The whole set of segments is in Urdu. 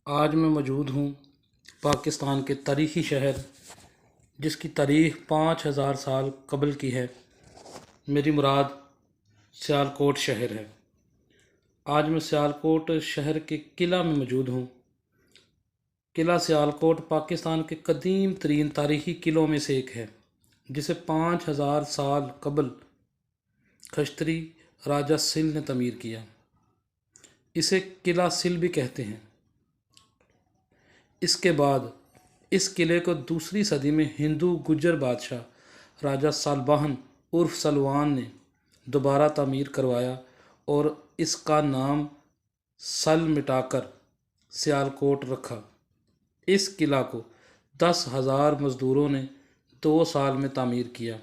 آج میں موجود ہوں پاکستان کے تاریخی شہر جس کی تاریخ 5000 سال قبل کی ہے۔ میری مراد سیالکوٹ شہر ہے۔ آج میں سیالکوٹ شہر کے قلعہ میں موجود ہوں۔ قلعہ سیالکوٹ پاکستان کے قدیم ترین تاریخی قلعوں میں سے ایک ہے، جسے 5000 سال قبل کھچتری راجہ سل نے تعمیر کیا۔ اسے قلعہ سل بھی کہتے ہیں۔ اس کے بعد اس قلعے کو دوسری صدی میں ہندو گجر بادشاہ راجہ سالبہن عرف سلوان نے دوبارہ تعمیر کروایا اور اس کا نام سل مٹا کر سیالکوٹ رکھا۔ اس قلعہ کو 10,000 مزدوروں نے 2 سال میں تعمیر کیا۔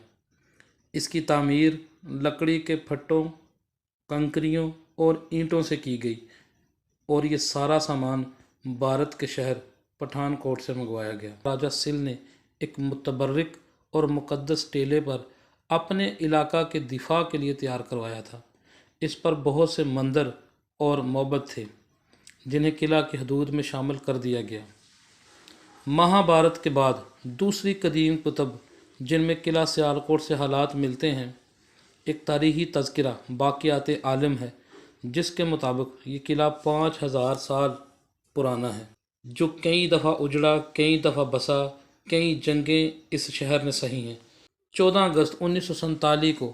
اس کی تعمیر لکڑی کے پھٹوں، کنکریوں اور اینٹوں سے کی گئی اور یہ سارا سامان بھارت کے شہر پٹھان کوٹ سے منگوایا گیا۔ راجہ سل نے ایک متبرک اور مقدس ٹیلے پر اپنے علاقہ کے دفاع کے لیے تیار کروایا تھا۔ اس پر بہت سے مندر اور معبد تھے جنہیں قلعہ کی حدود میں شامل کر دیا گیا۔ مہابھارت کے بعد دوسری قدیم کتب جن میں قلعہ سیالکوٹ سے حالات ملتے ہیں، ایک تاریخی تذکرہ باقیات عالم ہے، جس کے مطابق یہ قلعہ 5000 سال پرانا ہے، جو کئی دفعہ اجڑا، کئی دفعہ بسا، کئی جنگیں اس شہر نے سہی ہیں۔ 14 اگست 1947 کو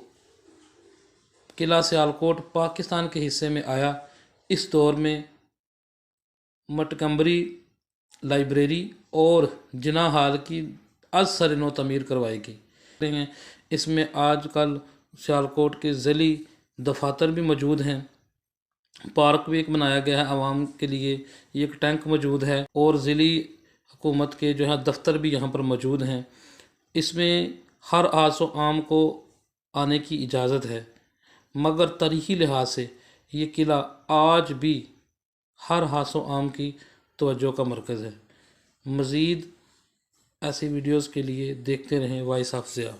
قلعہ سیالکوٹ پاکستان کے حصے میں آیا۔ اس دور میں مٹگمبری لائبریری اور جناح ہال کی از سر نو تعمیر کروائی گئی۔ اس میں آج کل سیالکوٹ کے ضلعی دفاتر بھی موجود ہیں، پارک بھی ایک بنایا گیا ہے عوام کے لیے، ایک ٹینک موجود ہے اور ضلعی حکومت کے دفتر بھی یہاں پر موجود ہیں۔ اس میں ہر آس و عام کو آنے کی اجازت ہے، مگر تاریخی لحاظ سے یہ قلعہ آج بھی ہر آس و عام کی توجہ کا مرکز ہے۔ مزید ایسی ویڈیوز کے لیے دیکھتے رہیں وائس آف ضیاء۔